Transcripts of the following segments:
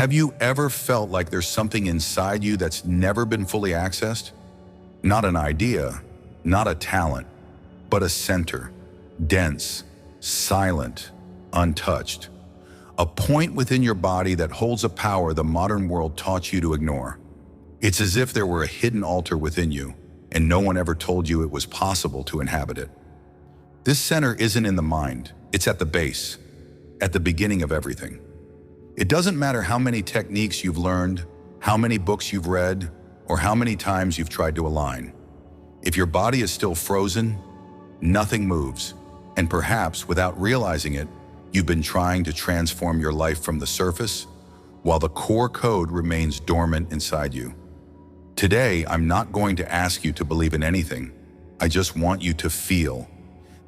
Have you ever felt like there's something inside you that's never been fully accessed? Not an idea, not a talent, but a center, dense, silent, untouched. A point within your body that holds a power the modern world taught you to ignore. It's as if there were a hidden altar within you, and no one ever told you it was possible to inhabit it. This center isn't in the mind, it's at the base, at the beginning of everything. It doesn't matter how many techniques you've learned, how many books you've read, or how many times you've tried to align. If your body is still frozen, nothing moves, and perhaps without realizing it, you've been trying to transform your life from the surface, while the core code remains dormant inside you. Today, I'm not going to ask you to believe in anything. I just want you to feel.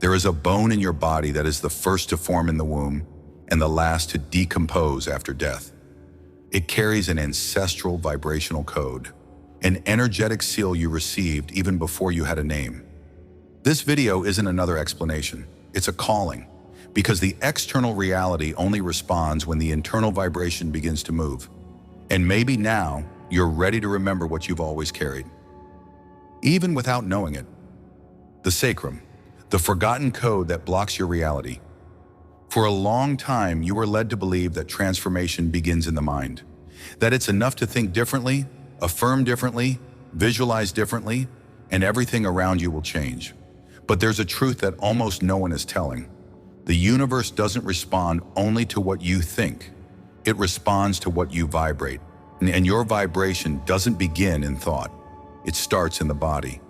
There is a bone in your body that is the first to form in the womb and the last to decompose after death. It carries an ancestral vibrational code, an energetic seal you received even before you had a name. This video isn't another explanation, it's a calling, because the external reality only responds when the internal vibration begins to move. And maybe now, you're ready to remember what you've always carried, even without knowing it. The sacrum, the forgotten code that blocks your reality. For a long time, you were led to believe that transformation begins in the mind, that it's enough to think differently, affirm differently, visualize differently, and everything around you will change. But there's a truth that almost no one is telling. The universe doesn't respond only to what you think. It responds to what you vibrate. And your vibration doesn't begin in thought. It starts in the body.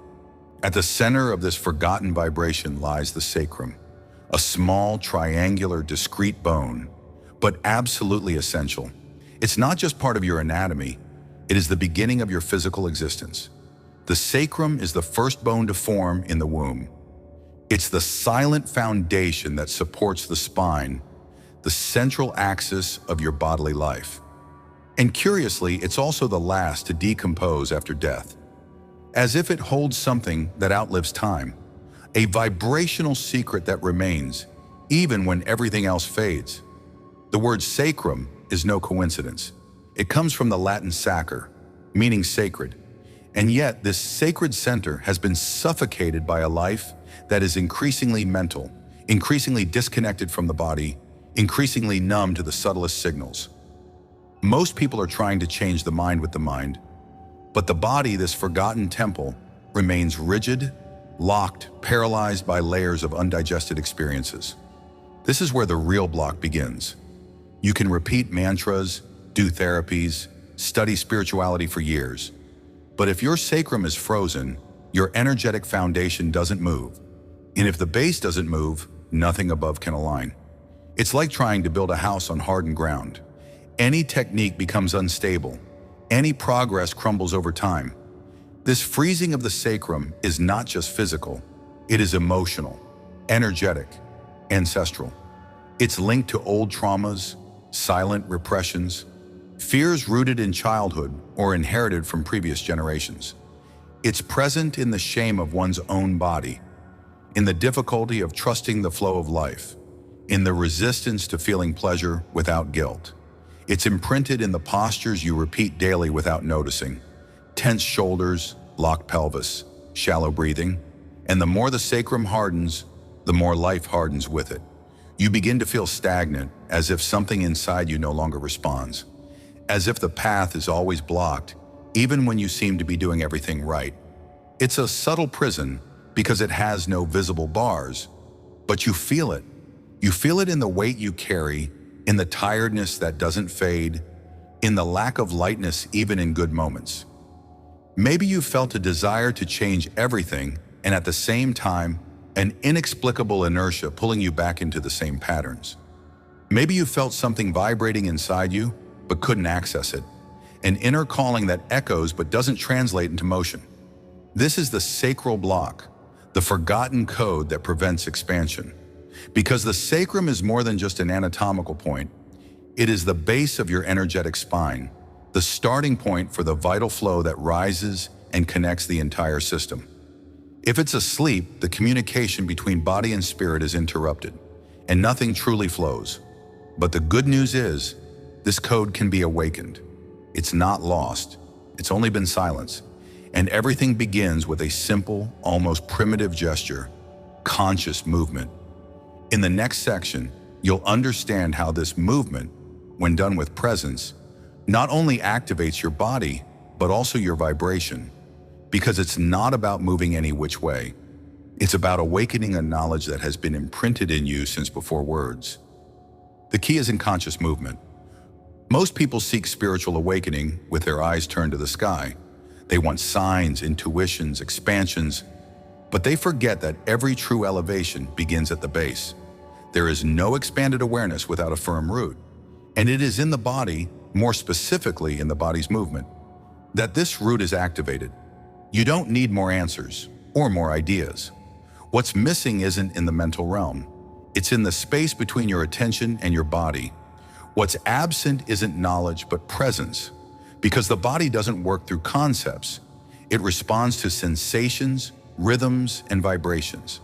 At the center of this forgotten vibration lies the sacrum, a small, triangular, discrete bone, but absolutely essential. It's not just part of your anatomy, it is the beginning of your physical existence. The sacrum is the first bone to form in the womb. It's the silent foundation that supports the spine, the central axis of your bodily life. And curiously, it's also the last to decompose after death, as if it holds something that outlives time, a vibrational secret that remains, even when everything else fades. The word sacrum is no coincidence. It comes from the Latin sacer, meaning sacred. And yet, this sacred center has been suffocated by a life that is increasingly mental, increasingly disconnected from the body, increasingly numb to the subtlest signals. Most people are trying to change the mind with the mind, but the body, this forgotten temple, remains rigid, locked, paralyzed by layers of undigested experiences. This is where the real block begins. You can repeat mantras, do therapies, study spirituality for years, but if your sacrum is frozen, your energetic foundation doesn't move. And if the base doesn't move, nothing above can align. It's like trying to build a house on hardened ground. Any technique becomes unstable. Any progress crumbles over time. This freezing of the sacrum is not just physical, it is emotional, energetic, ancestral. It's linked to old traumas, silent repressions, fears rooted in childhood or inherited from previous generations. It's present in the shame of one's own body, in the difficulty of trusting the flow of life, in the resistance to feeling pleasure without guilt. It's imprinted in the postures you repeat daily without noticing. Tense shoulders, locked pelvis, shallow breathing. And the more the sacrum hardens, the more life hardens with it. You begin to feel stagnant, as if something inside you no longer responds. As if the path is always blocked, even when you seem to be doing everything right. It's a subtle prison because it has no visible bars, but you feel it. You feel it in the weight you carry, in the tiredness that doesn't fade, in the lack of lightness even in good moments. Maybe you felt a desire to change everything and at the same time, an inexplicable inertia pulling you back into the same patterns. Maybe you felt something vibrating inside you but couldn't access it, an inner calling that echoes but doesn't translate into motion. This is the sacral block, the forgotten code that prevents expansion. Because the sacrum is more than just an anatomical point, it is the base of your energetic spine, the starting point for the vital flow that rises and connects the entire system. If it's asleep, the communication between body and spirit is interrupted, and nothing truly flows. But the good news is, this code can be awakened. It's not lost. It's only been silenced. And everything begins with a simple, almost primitive gesture, conscious movement. In the next section, you'll understand how this movement, when done with presence, not only activates your body, but also your vibration. Because it's not about moving any which way. It's about awakening a knowledge that has been imprinted in you since before words. The key is in conscious movement. Most people seek spiritual awakening with their eyes turned to the sky. They want signs, intuitions, expansions, but they forget that every true elevation begins at the base. There is no expanded awareness without a firm root, and it is in the body, more specifically in the body's movement, that this root is activated. You don't need more answers or more ideas. What's missing isn't in the mental realm. It's in the space between your attention and your body. What's absent isn't knowledge, but presence. Because the body doesn't work through concepts. It responds to sensations, rhythms, and vibrations.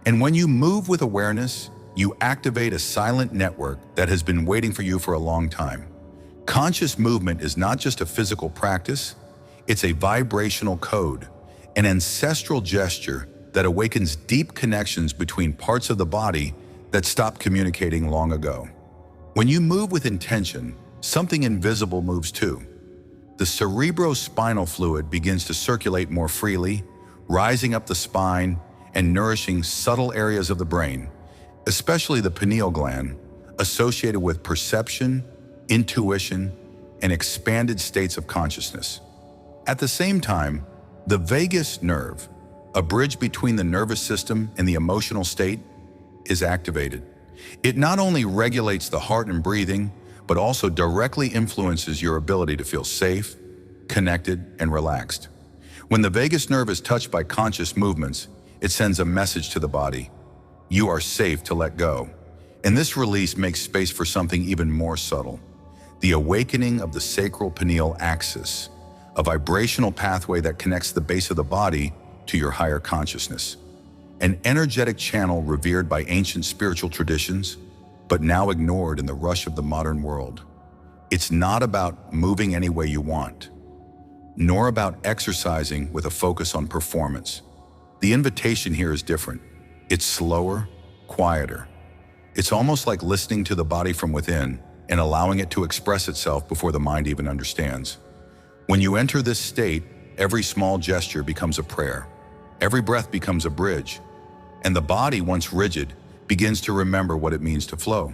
And when you move with awareness, you activate a silent network that has been waiting for you for a long time. Conscious movement is not just a physical practice, it's a vibrational code, an ancestral gesture that awakens deep connections between parts of the body that stopped communicating long ago. When you move with intention, something invisible moves too. The cerebrospinal fluid begins to circulate more freely, rising up the spine and nourishing subtle areas of the brain, especially the pineal gland, associated with perception, intuition, and expanded states of consciousness. At the same time, the vagus nerve, a bridge between the nervous system and the emotional state, is activated. It not only regulates the heart and breathing, but also directly influences your ability to feel safe, connected, and relaxed. When the vagus nerve is touched by conscious movements, it sends a message to the body. You are safe to let go. And this release makes space for something even more subtle. The awakening of the sacral pineal axis, a vibrational pathway that connects the base of the body to your higher consciousness. An energetic channel revered by ancient spiritual traditions, but now ignored in the rush of the modern world. It's not about moving any way you want, nor about exercising with a focus on performance. The invitation here is different. It's slower, quieter. It's almost like listening to the body from within and allowing it to express itself before the mind even understands. When you enter this state, every small gesture becomes a prayer. Every breath becomes a bridge. And the body, once rigid, begins to remember what it means to flow.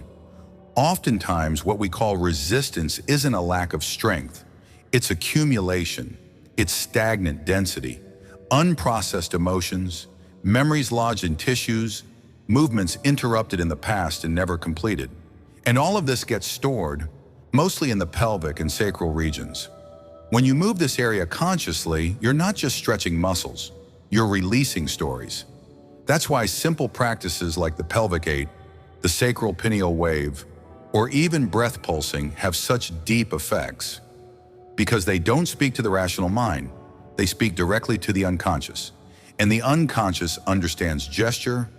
Oftentimes, what we call resistance isn't a lack of strength. It's accumulation. It's stagnant density, unprocessed emotions, memories lodged in tissues, movements interrupted in the past and never completed. And all of this gets stored, mostly in the pelvic and sacral regions. When you move this area consciously, you're not just stretching muscles, you're releasing stories. That's why simple practices like the pelvic 8, the sacral pineal wave, or even breath pulsing have such deep effects. Because they don't speak to the rational mind, they speak directly to the unconscious. And the unconscious understands gesture,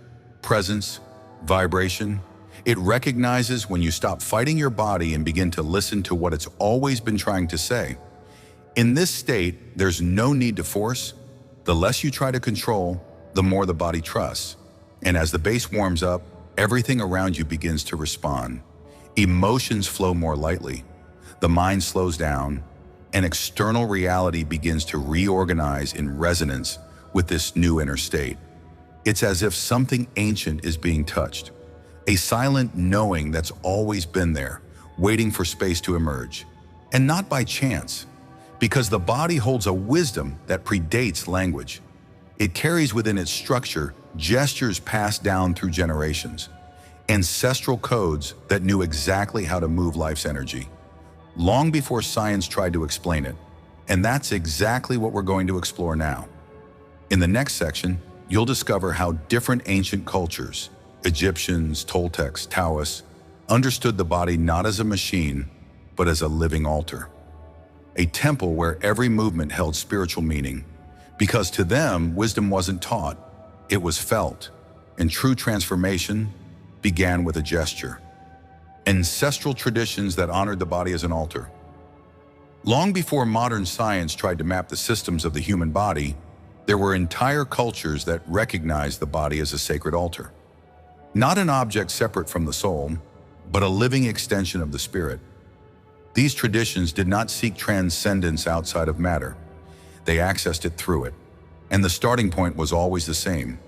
presence, vibration. It recognizes when you stop fighting your body and begin to listen to what it's always been trying to say. In this state, there's no need to force. The less you try to control, the more the body trusts. And as the base warms up, everything around you begins to respond. Emotions flow more lightly. The mind slows down, and external reality begins to reorganize in resonance with this new inner state. It's as if something ancient is being touched, a silent knowing that's always been there, waiting for space to emerge. And not by chance, because the body holds a wisdom that predates language. It carries within its structure gestures passed down through generations, ancestral codes that knew exactly how to move life's energy, long before science tried to explain it. And that's exactly what we're going to explore now. In the next section, you'll discover how different ancient cultures, Egyptians, Toltecs, Taoists, understood the body not as a machine, but as a living altar. A temple where every movement held spiritual meaning, because to them, wisdom wasn't taught, it was felt, and true transformation began with a gesture. ancestral traditions that honored the body as an altar. Long before modern science tried to map the systems of the human body, there were entire cultures that recognized the body as a sacred altar. Not an object separate from the soul, but a living extension of the spirit. These traditions did not seek transcendence outside of matter. They accessed it through it. And the starting point was always the same: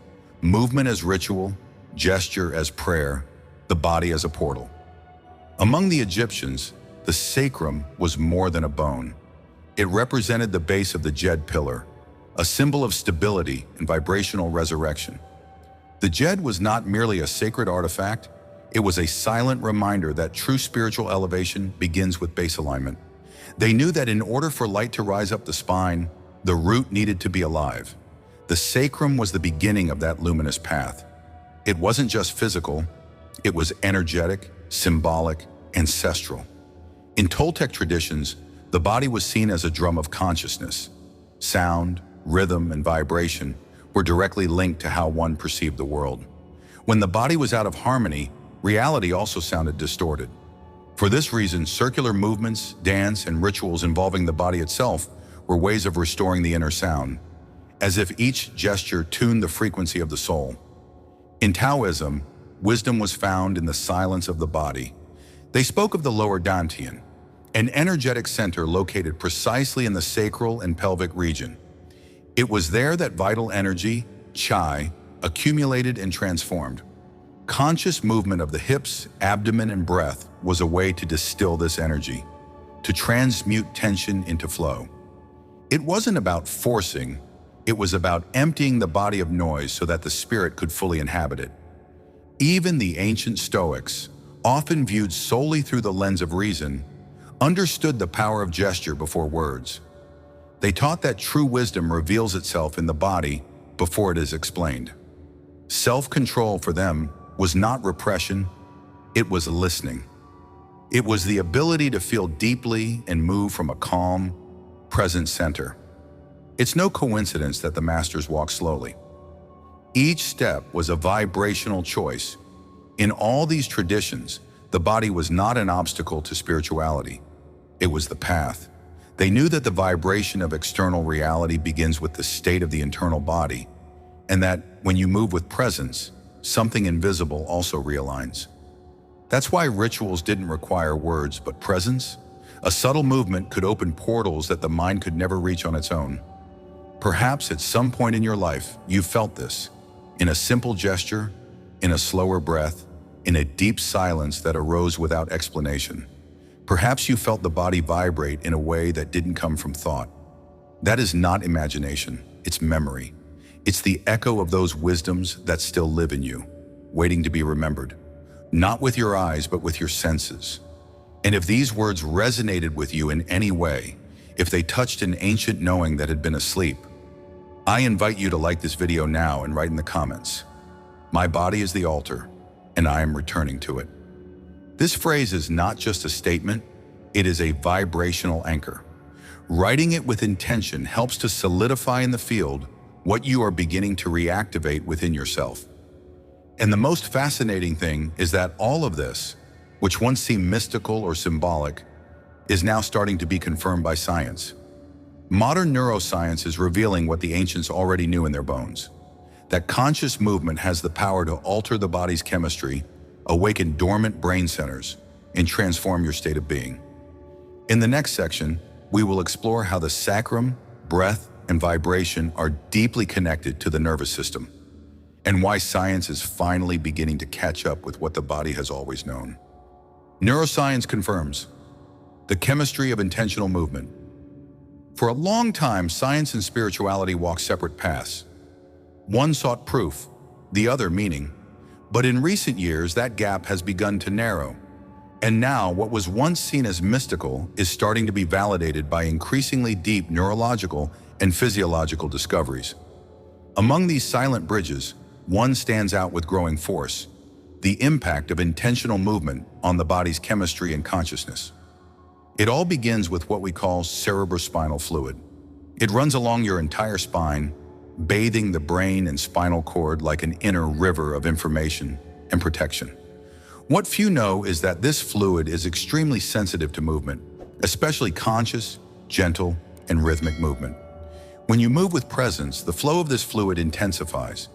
movement as ritual, gesture as prayer, the body as a portal. Among the Egyptians, the sacrum was more than a bone. It represented the base of the Jed pillar, a symbol of stability and vibrational resurrection. The Jed was not merely a sacred artifact, it was a silent reminder that true spiritual elevation begins with base alignment. They knew that in order for light to rise up the spine, the root needed to be alive. The sacrum was the beginning of that luminous path. It wasn't just physical, it was energetic, symbolic, ancestral. In Toltec traditions, the body was seen as a drum of consciousness. Sound, rhythm, and vibration were directly linked to how one perceived the world. When the body was out of harmony, reality also sounded distorted. For this reason, circular movements, dance, and rituals involving the body itself were ways of restoring the inner sound, as if each gesture tuned the frequency of the soul. In Taoism, wisdom was found in the silence of the body. They spoke of the lower dantian, an energetic center located precisely in the sacral and pelvic region. It was there that vital energy, chi, accumulated and transformed. Conscious movement of the hips, abdomen, and breath was a way to distill this energy, to transmute tension into flow. It wasn't about forcing, it was about emptying the body of noise so that the spirit could fully inhabit it. Even the ancient Stoics, often viewed solely through the lens of reason, understood the power of gesture before words. They taught that true wisdom reveals itself in the body before it is explained. Self-control for them was not repression, it was listening. It was the ability to feel deeply and move from a calm, present center. It's no coincidence that the masters walked slowly. Each step was a vibrational choice. In all these traditions, the body was not an obstacle to spirituality. It was the path. They knew that the vibration of external reality begins with the state of the internal body, and that when you move with presence, something invisible also realigns. That's why rituals didn't require words but presence. A subtle movement could open portals that the mind could never reach on its own. Perhaps at some point in your life, you felt this, in a simple gesture, in a slower breath, in a deep silence that arose without explanation. Perhaps you felt the body vibrate in a way that didn't come from thought. That is not imagination, it's memory. It's the echo of those wisdoms that still live in you, waiting to be remembered. Not with your eyes, but with your senses. And if these words resonated with you in any way, if they touched an ancient knowing that had been asleep, I invite you to like this video now and write in the comments, "My body is the altar, and I am returning to it." This phrase is not just a statement, it is a vibrational anchor. Writing it with intention helps to solidify in the field what you are beginning to reactivate within yourself. And the most fascinating thing is that all of this, which once seemed mystical or symbolic, is now starting to be confirmed by science. Modern neuroscience is revealing what the ancients already knew in their bones: that conscious movement has the power to alter the body's chemistry, awaken dormant brain centers, and transform your state of being. In the next section, we will explore how the sacrum, breath, and vibration are deeply connected to the nervous system, and why science is finally beginning to catch up with what the body has always known. Neuroscience confirms the chemistry of intentional movement. For a long time, science and spirituality walked separate paths. One sought proof, the other meaning. But in recent years, that gap has begun to narrow. And now, what was once seen as mystical is starting to be validated by increasingly deep neurological and physiological discoveries. Among these silent bridges, one stands out with growing force: the impact of intentional movement on the body's chemistry and consciousness. It all begins with what we call cerebrospinal fluid. It runs along your entire spine, bathing the brain and spinal cord like an inner river of information and protection. What few know is that this fluid is extremely sensitive to movement, especially conscious, gentle, and rhythmic movement. When you move with presence, the flow of this fluid intensifies,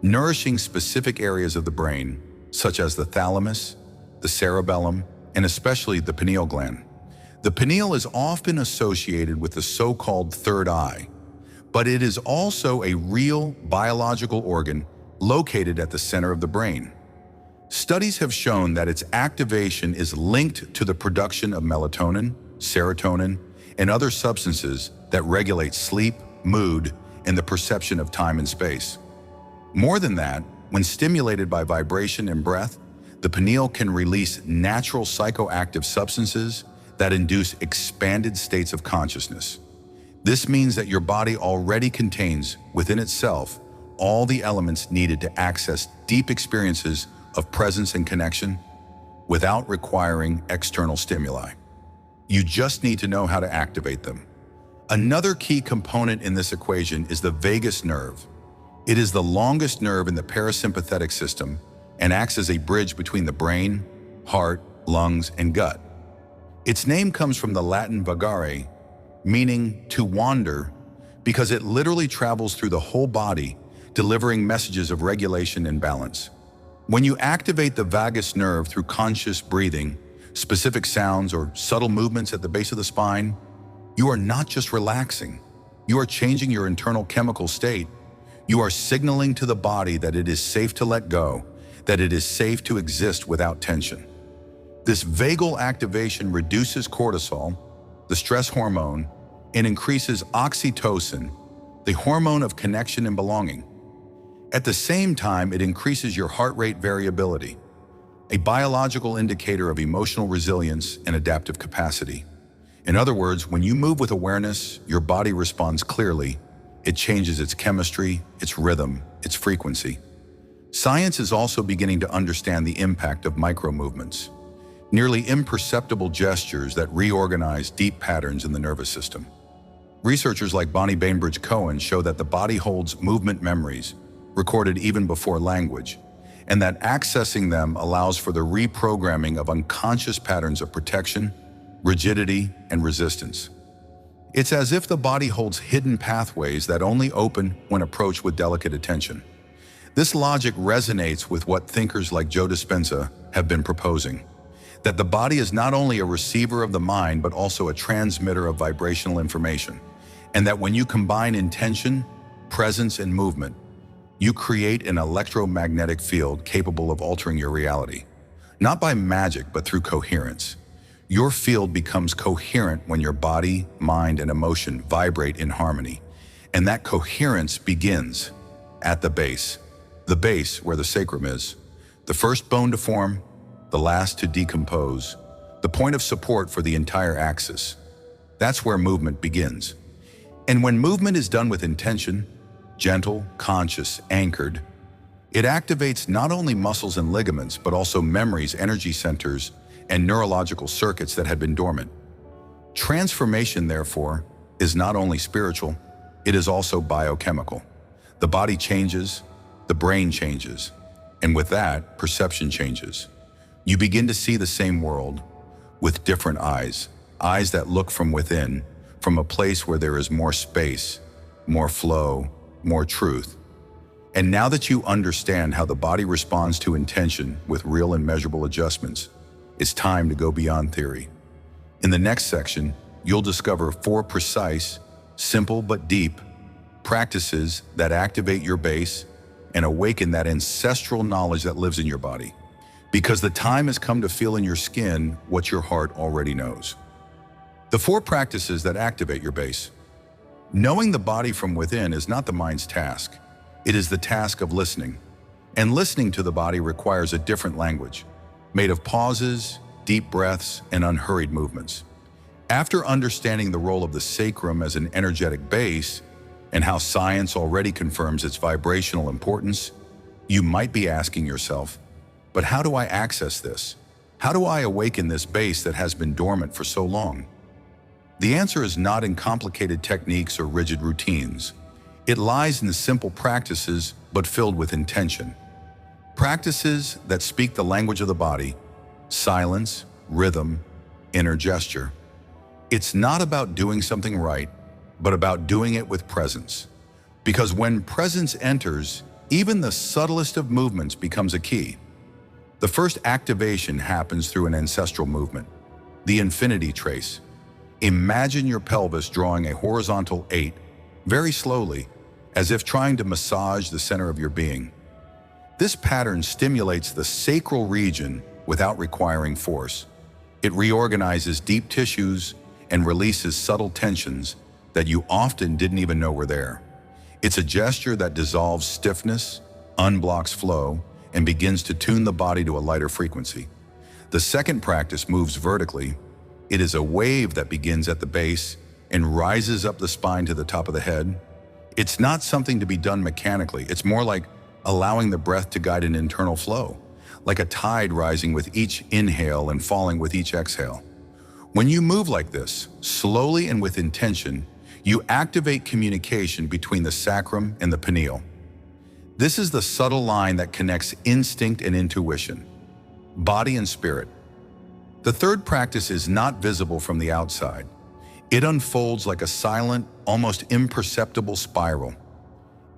nourishing specific areas of the brain, such as the thalamus, the cerebellum, and especially the pineal gland. The pineal is often associated with the so-called third eye, but it is also a real biological organ located at the center of the brain. Studies have shown that its activation is linked to the production of melatonin, serotonin, and other substances that regulate sleep, mood, and the perception of time and space. More than that, when stimulated by vibration and breath, the pineal can release natural psychoactive substances that induce expanded states of consciousness. This means that your body already contains within itself all the elements needed to access deep experiences of presence and connection without requiring external stimuli. You just need to know how to activate them. Another key component in this equation is the vagus nerve. It is the longest nerve in the parasympathetic system and acts as a bridge between the brain, heart, lungs, and gut. Its name comes from the Latin vagare, meaning to wander, because it literally travels through the whole body, delivering messages of regulation and balance. When you activate the vagus nerve through conscious breathing, specific sounds, or subtle movements at the base of the spine, you are not just relaxing. You are changing your internal chemical state. You are signaling to the body that it is safe to let go, that it is safe to exist without tension. This vagal activation reduces cortisol, the stress hormone, and increases oxytocin, the hormone of connection and belonging. At the same time, it increases your heart rate variability, a biological indicator of emotional resilience and adaptive capacity. In other words, when you move with awareness, your body responds clearly. It changes its chemistry, its rhythm, its frequency. Science is also beginning to understand the impact of micro-movements, nearly imperceptible gestures that reorganize deep patterns in the nervous system. Researchers like Bonnie Bainbridge-Cohen show that the body holds movement memories, recorded even before language, and that accessing them allows for the reprogramming of unconscious patterns of protection, rigidity, and resistance. It's as if the body holds hidden pathways that only open when approached with delicate attention. This logic resonates with what thinkers like Joe Dispenza have been proposing, that the body is not only a receiver of the mind, but also a transmitter of vibrational information, and that when you combine intention, presence, and movement, you create an electromagnetic field capable of altering your reality. Not by magic, but through coherence. Your field becomes coherent when your body, mind, and emotion vibrate in harmony. And that coherence begins at the base where the sacrum is, the first bone to form, the last to decompose, the point of support for the entire axis. That's where movement begins. And when movement is done with intention, gentle, conscious, anchored, it activates not only muscles and ligaments, but also memories, energy centers, and neurological circuits that had been dormant. Transformation, therefore, is not only spiritual, it is also biochemical. The body changes, the brain changes, and with that, perception changes. You begin to see the same world with different eyes that look from within, from a place where there is more space, more flow, more truth. And now that you understand how the body responds to intention with real and measurable adjustments, it's time to go beyond theory. In the next section, you'll discover 4 precise, simple but deep practices that activate your base and awaken that ancestral knowledge that lives in your body. Because the time has come to feel in your skin what your heart already knows. The 4 practices that activate your base. Knowing the body from within is not the mind's task. It is the task of listening. And listening to the body requires a different language, made of pauses, deep breaths, and unhurried movements. After understanding the role of the sacrum as an energetic base, and how science already confirms its vibrational importance, you might be asking yourself, but how do I access this? How do I awaken this base that has been dormant for so long? The answer is not in complicated techniques or rigid routines. It lies in simple practices, but filled with intention. Practices that speak the language of the body, silence, rhythm, inner gesture. It's not about doing something right, but about doing it with presence. Because when presence enters, even the subtlest of movements becomes a key. The first activation happens through an ancestral movement, the infinity trace. Imagine your pelvis drawing a horizontal 8, very slowly, as if trying to massage the center of your being. This pattern stimulates the sacral region without requiring force. It reorganizes deep tissues and releases subtle tensions that you often didn't even know were there. It's a gesture that dissolves stiffness, unblocks flow, and begins to tune the body to a lighter frequency. The second practice moves vertically. It is a wave that begins at the base and rises up the spine to the top of the head. It's not something to be done mechanically. It's more like allowing the breath to guide an internal flow, like a tide rising with each inhale and falling with each exhale. When you move like this, slowly and with intention, you activate communication between the sacrum and the pineal. This is the subtle line that connects instinct and intuition, body and spirit. The third practice is not visible from the outside. It unfolds like a silent, almost imperceptible spiral.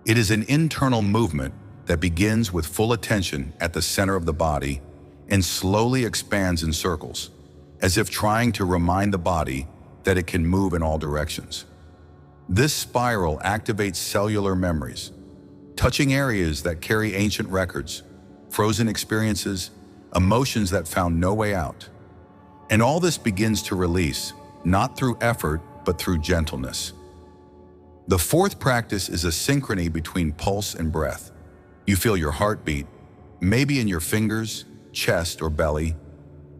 It is an internal movement that begins with full attention at the center of the body and slowly expands in circles, as if trying to remind the body that it can move in all directions. This spiral activates cellular memories, touching areas that carry ancient records, frozen experiences, emotions that found no way out. And all this begins to release, not through effort, but through gentleness. The fourth practice is a synchrony between pulse and breath. You feel your heartbeat, maybe in your fingers, chest, or belly,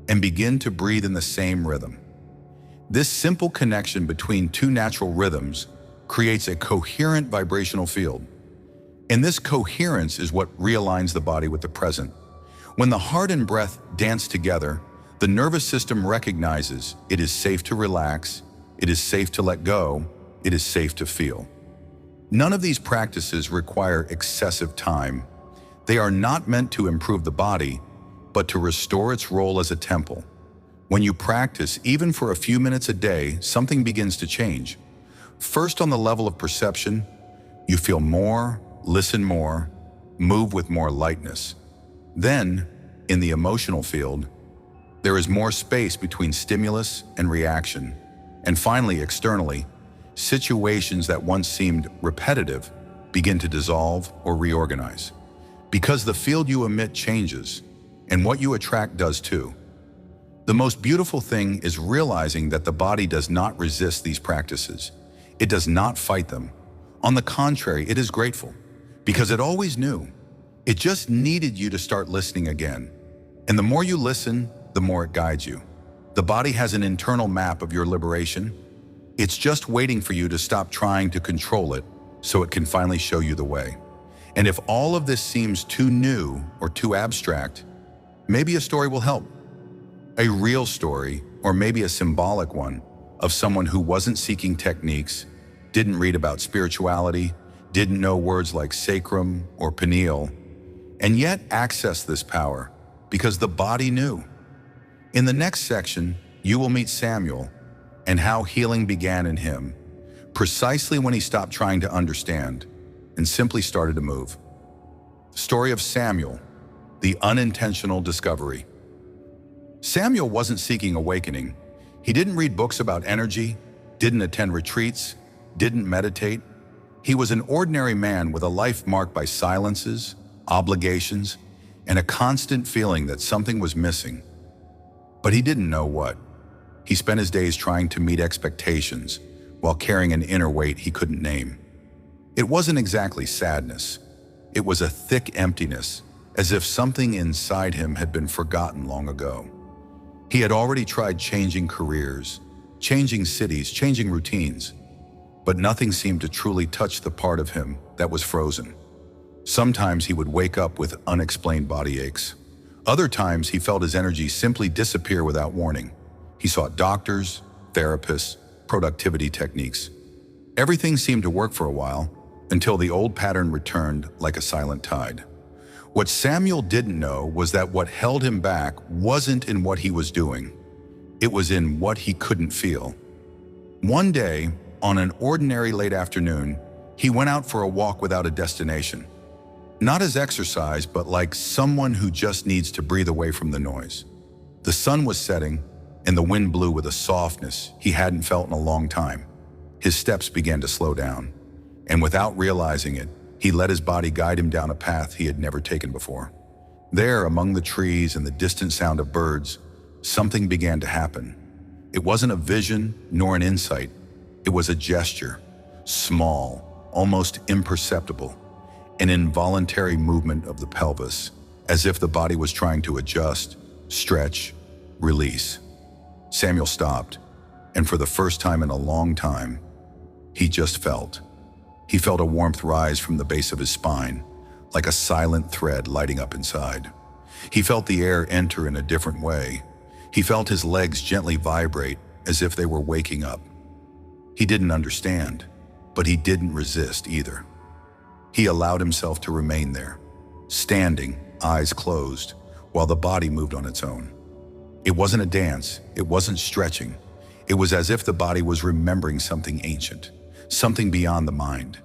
and begin to breathe in the same rhythm. This simple connection between two natural rhythms creates a coherent vibrational field. And this coherence is what realigns the body with the present. When the heart and breath dance together, the nervous system recognizes it is safe to relax, it is safe to let go, it is safe to feel. None of these practices require excessive time. They are not meant to improve the body, but to restore its role as a temple. When you practice, even for a few minutes a day, something begins to change. First, on the level of perception, you feel more, listen more, move with more lightness. Then, in the emotional field, there is more space between stimulus and reaction. And finally, externally, situations that once seemed repetitive begin to dissolve or reorganize. Because the field you emit changes, and what you attract does too. The most beautiful thing is realizing that the body does not resist these practices. It does not fight them. On the contrary, it is grateful, because it always knew. It just needed you to start listening again. And the more you listen, the more it guides you. The body has an internal map of your liberation. It's just waiting for you to stop trying to control it so it can finally show you the way. And if all of this seems too new or too abstract, maybe a story will help. A real story, or maybe a symbolic one, of someone who wasn't seeking techniques, didn't read about spirituality, didn't know words like sacrum or pineal, and yet accessed this power because the body knew. In the next section, you will meet Samuel and how healing began in him, precisely when he stopped trying to understand and simply started to move. The story of Samuel, the unintentional discovery. Samuel wasn't seeking awakening. He didn't read books about energy, didn't attend retreats, didn't meditate. He was an ordinary man with a life marked by silences, obligations, and a constant feeling that something was missing. But he didn't know what. He spent his days trying to meet expectations while carrying an inner weight he couldn't name. It wasn't exactly sadness. It was a thick emptiness, as if something inside him had been forgotten long ago. He had already tried changing careers, changing cities, changing routines, but nothing seemed to truly touch the part of him that was frozen. Sometimes he would wake up with unexplained body aches. Other times he felt his energy simply disappear without warning. He sought doctors, therapists, productivity techniques. Everything seemed to work for a while, until the old pattern returned like a silent tide. What Samuel didn't know was that what held him back wasn't in what he was doing. It was in what he couldn't feel. One day, on an ordinary late afternoon, he went out for a walk without a destination. Not as exercise, but like someone who just needs to breathe away from the noise. The sun was setting, and the wind blew with a softness he hadn't felt in a long time. His steps began to slow down, and without realizing it, he let his body guide him down a path he had never taken before. There, among the trees and the distant sound of birds, something began to happen. It wasn't a vision nor an insight. It was a gesture, small, almost imperceptible, an involuntary movement of the pelvis, as if the body was trying to adjust, stretch, release. Samuel stopped, and for the first time in a long time, he just felt. He felt a warmth rise from the base of his spine, like a silent thread lighting up inside. He felt the air enter in a different way. He felt his legs gently vibrate as if they were waking up. He didn't understand, but he didn't resist either. He allowed himself to remain there, standing, eyes closed, while the body moved on its own. It wasn't a dance, it wasn't stretching. It was as if the body was remembering something ancient, something beyond the mind.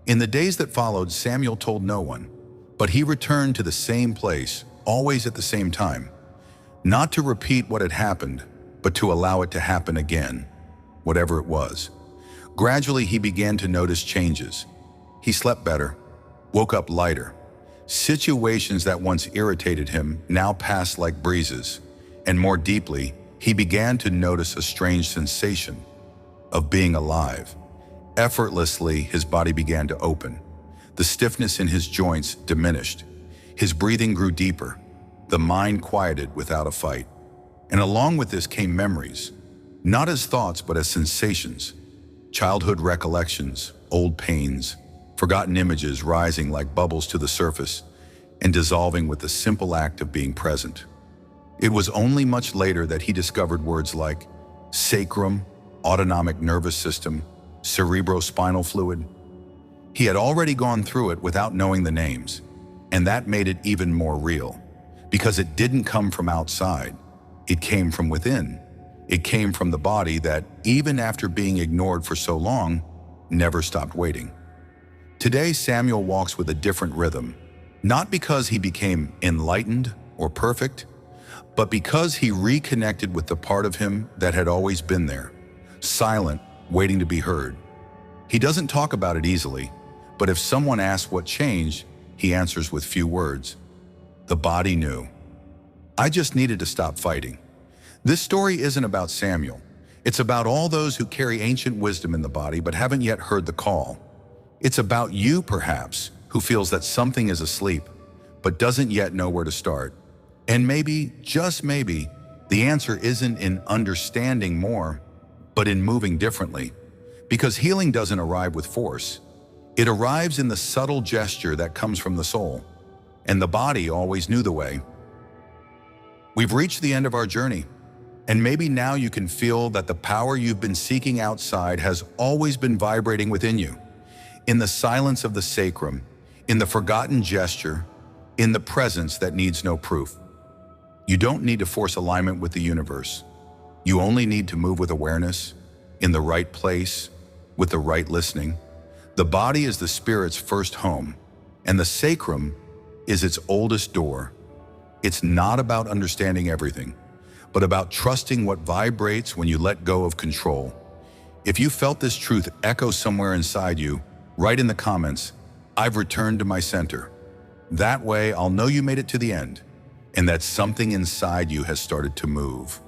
In the days that followed, Samuel told no one, but he returned to the same place, always at the same time. Not to repeat what had happened, but to allow it to happen again, whatever it was. Gradually, he began to notice changes. He slept better, woke up lighter. Situations that once irritated him now passed like breezes, and more deeply, he began to notice a strange sensation of being alive. Effortlessly, his body began to open. The stiffness in his joints diminished. His breathing grew deeper. The mind quieted without a fight. And along with this came memories, not as thoughts but as sensations. Childhood recollections, old pains, forgotten images rising like bubbles to the surface and dissolving with the simple act of being present. It was only much later that he discovered words like sacrum, autonomic nervous system, cerebrospinal fluid. He had already gone through it without knowing the names, and that made it even more real, because it didn't come from outside. It came from within. It came from the body that, even after being ignored for so long, never stopped waiting. Today, Samuel walks with a different rhythm, not because he became enlightened or perfect, but because he reconnected with the part of him that had always been there, silent, waiting to be heard. He doesn't talk about it easily, but if someone asks what changed, he answers with few words. The body knew. I just needed to stop fighting. This story isn't about Samuel. It's about all those who carry ancient wisdom in the body but haven't yet heard the call. It's about you, perhaps, who feels that something is asleep but doesn't yet know where to start. And maybe, just maybe, the answer isn't in understanding more, but in moving differently. Because healing doesn't arrive with force. It arrives in the subtle gesture that comes from the soul. And the body always knew the way. We've reached the end of our journey. And maybe now you can feel that the power you've been seeking outside has always been vibrating within you. In the silence of the sacrum, in the forgotten gesture, in the presence that needs no proof. You don't need to force alignment with the universe. You only need to move with awareness, in the right place, with the right listening. The body is the spirit's first home, and the sacrum is its oldest door. It's not about understanding everything, but about trusting what vibrates when you let go of control. If you felt this truth echo somewhere inside you, write in the comments, "I've returned to my center." That way, I'll know you made it to the end, and that something inside you has started to move.